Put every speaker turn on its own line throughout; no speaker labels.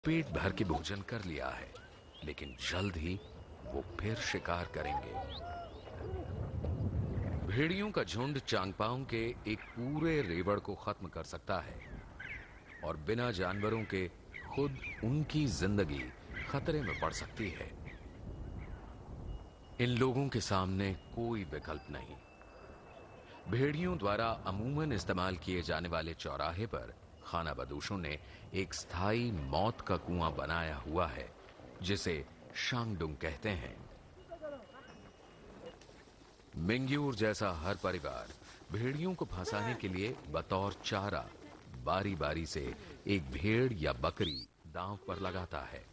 पेट भर के भोजन कर लिया है, लेकिन जल्द ही वो फिर शिकार करेंगे। भेड़ियों का झुंड चांगपाओं के एक पूरे रेवड़ को खत्म कर सकता है और बिना जानवरों के खुद उनकी जिंदगी खतरे में पड़ सकती है। इन लोगों के सामने कोई विकल्प नहीं। भेड़ियों द्वारा अमूमन इस्तेमाल किए जाने वाले चौराहे पर खानाबदोशों ने एक स्थायी मौत का कुआं बनाया हुआ है, जिसे शांगडुंग कहते हैं। मिंग्यूर जैसा हर परिवार भेड़ियों को फंसाने के लिए बतौर चारा बारी बारी से एक भेड़ या बकरी दांव पर लगाता है।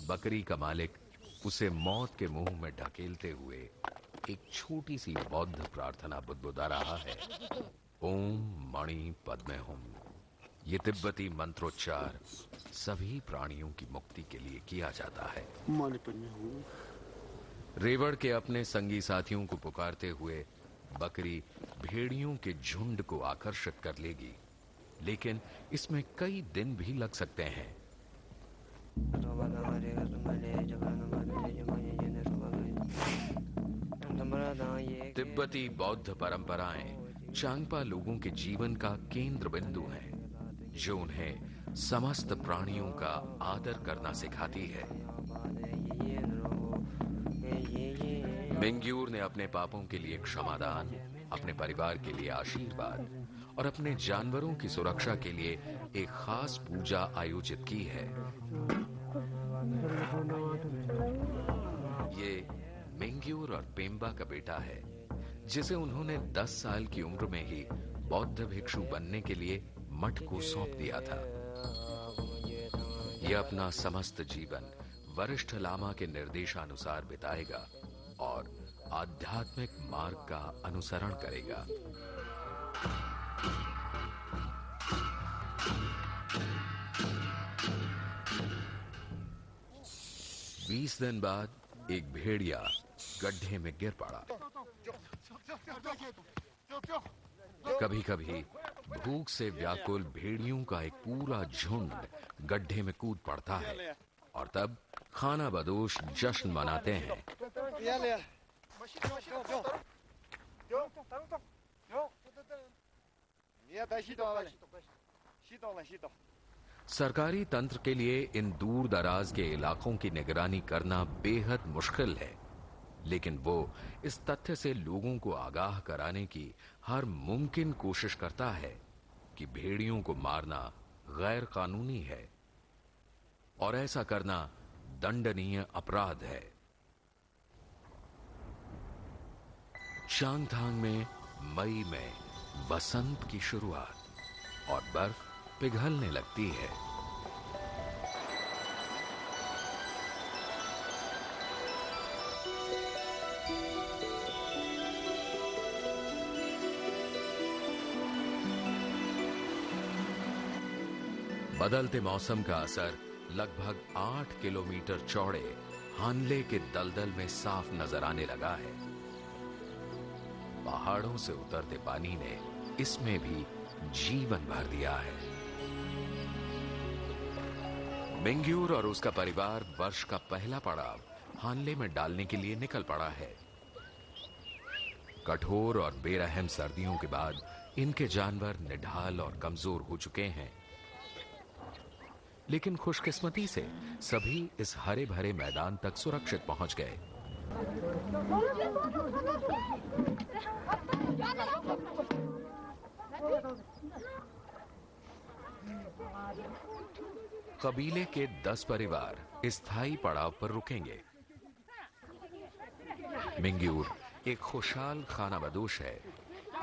बकरी का मालिक उसे मौत के मुंह में ढकेलते हुए एक छोटी सी बौद्ध प्रार्थना बुदबुदा रहा है। ओम मणि पद्मे हुम। ये तिब्बती मंत्रोच्चार सभी प्राणियों की मुक्ति के लिए किया जाता है। रेवड़ के अपने संगी साथियों को पुकारते हुए बकरी भेड़ियों के झुंड को आकर्षित कर लेगी, लेकिन इसमें कई दिन भी लग सकते हैं। तिब्बती बौद्ध परंपराएं चांगपा लोगों के जीवन का केंद्र बिंदु हैं, जो उन्हें समस्त प्राणियों का आदर करना सिखाती है। मिंग्यूर ने अपने पापों के लिए क्षमादान, अपने परिवार के लिए आशीर्वाद और अपने जानवरों की सुरक्षा के लिए एक खास पूजा आयोजित की है। ये मिंग्यूर और पेम्बा का बेटा है, जिसे उन्होंने 10 साल की उम्र में ही बौद्ध भिक्षु बनने के लिए मठ को सौंप दिया था। यह अपना समस्त जीवन वरिष्ठ लामा के निर्देशानुसार बिताएगा और आध्यात्मिक मार्ग का अनुसरण करेगा। 20 दिन बाद एक भेड़िया गड्ढे में गिर पड़ा। कभी कभी भूख से व्याकुल भेड़ियों का एक पूरा झुंड गड्ढे में कूद पड़ता है और तब खानाबदोश जश्न मनाते हैं। सरकारी तंत्र के लिए इन दूर दराज के इलाकों की निगरानी करना बेहद मुश्किल है, लेकिन वो इस तथ्य से लोगों को आगाह कराने की हर मुमकिन कोशिश करता है कि भेड़ियों को मारना गैर कानूनी है और ऐसा करना दंडनीय अपराध है। चांगथांग में मई में वसंत की शुरुआत और बर्फ पिघलने लगती है। बदलते मौसम का असर लगभग 8 किलोमीटर चौड़े हानले के दलदल में साफ नजर आने लगा है। पहाड़ों से उतरते पानी ने इसमें भी जीवन भर दिया है। मिंग्यूर और उसका परिवार वर्ष का पहला पड़ाव हानले में डालने के लिए निकल पड़ा है। कठोर और बेरहम सर्दियों के बाद इनके जानवर निढाल और कमजोर हो चुके हैं, लेकिन खुशकिस्मती से सभी इस हरे भरे मैदान तक सुरक्षित पहुंच गए। कबीले के 10 परिवार स्थायी पड़ाव पर रुकेंगे। मिंग्यूर एक खुशहाल खानाबदोश है।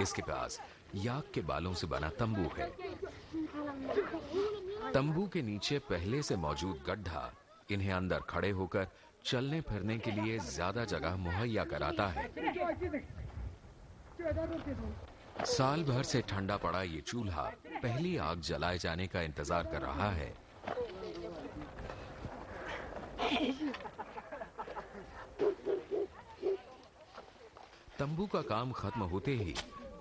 इसके पास याक के बालों से बना तंबू है। तंबू के नीचे पहले से मौजूद गड्ढा इन्हें अंदर खड़े होकर चलने फिरने के लिए ज्यादा जगह मुहैया कराता है। साल भर से ठंडा पड़ा ये चूल्हा पहली आग जलाए जाने का इंतजार कर रहा है। तंबू का काम खत्म होते ही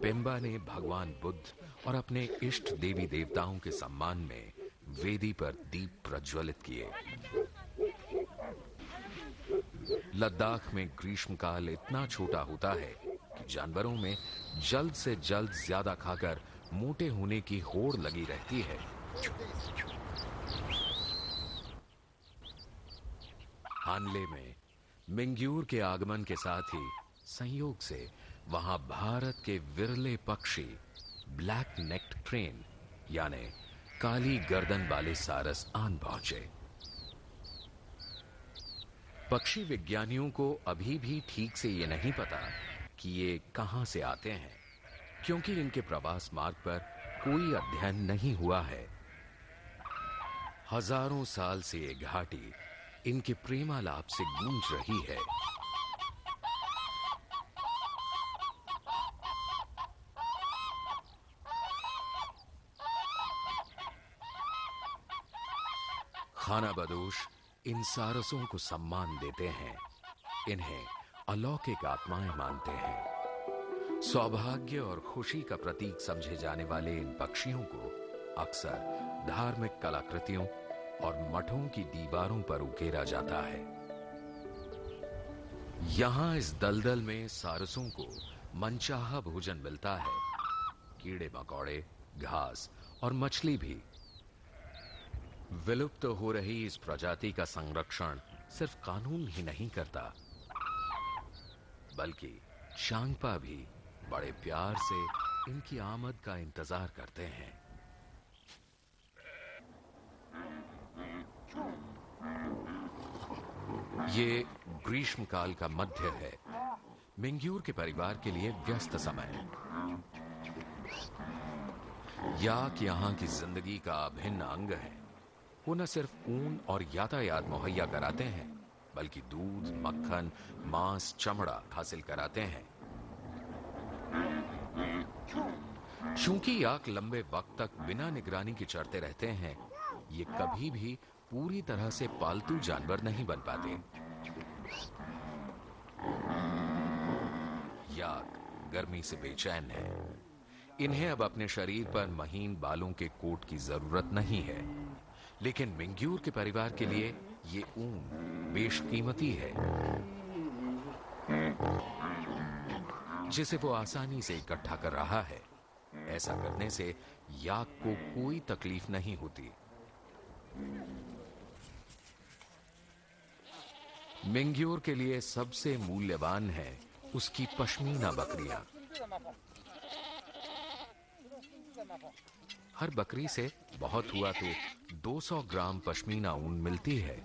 पेम्बा ने भगवान बुद्ध और अपने इष्ट देवी देवताओं के सम्मान में वेदी पर दीप प्रज्वलित किए। लद्दाख में ग्रीष्मकाल इतना छोटा होता है कि जानवरों में जल्द से जल्द ज्यादा खाकर मोटे होने की होड़ लगी रहती है। हानले में मिंग्यूर के आगमन के साथ ही संयोग से वहां भारत के विरले पक्षी ब्लैक नेक्ड क्रेन यानी काली गर्दन वाले सारस आन पहुंचे। पक्षी विज्ञानियों को अभी भी ठीक से ये नहीं पता कि ये कहां से आते हैं, क्योंकि इनके प्रवास मार्ग पर कोई अध्ययन नहीं हुआ है। हजारों साल से ये घाटी इनके प्रेमालाप से गूंज रही है। खाना बदोश इन सारसों को सम्मान देते हैं, इन्हें अलौकिक आत्माएं मानते हैं। सौभाग्य और खुशी का प्रतीक समझे जाने वाले इन पक्षियों को अक्सर धार्मिक कलाकृतियों और मठों की दीवारों पर उकेरा जाता है। यहां इस दलदल में सारसों को मनचाहा भोजन मिलता है। कीड़े मकोड़े, घास और मछली भी। विलुप्त हो रही इस प्रजाति का संरक्षण सिर्फ कानून ही नहीं करता, बल्कि चांगपा भी बड़े प्यार से इनकी आमद का इंतजार करते हैं। ये ग्रीष्मकाल का मध्य है, मिंग्यूर के परिवार के लिए व्यस्त समय। याक यहाँ की जिंदगी का अभिन्न अंग है। वो न सिर्फ ऊन और यातायात मुहैया कराते हैं, बल्कि दूध, मक्खन, मांस, चमड़ा हासिल कराते हैं। चूंकि याक लंबे वक्त तक बिना निगरानी के चरते रहते हैं, ये कभी भी पूरी तरह से पालतू जानवर नहीं बन पाते। याक गर्मी से बेचैन है। इन्हें अब अपने शरीर पर महीन बालों के कोट की जरूरत नहीं है, लेकिन मिंग्यूर के परिवार के लिए ये ऊन बेशकीमती है, जिसे वो आसानी से इकट्ठा कर रहा है। ऐसा करने से याक को कोई तकलीफ नहीं होती। मिंग्यूर के लिए सबसे मूल्यवान है उसकी पश्मीना बकरियां। हर बकरी से बहुत हुआ तो 200 ग्राम पश्मीना ऊन मिलती है।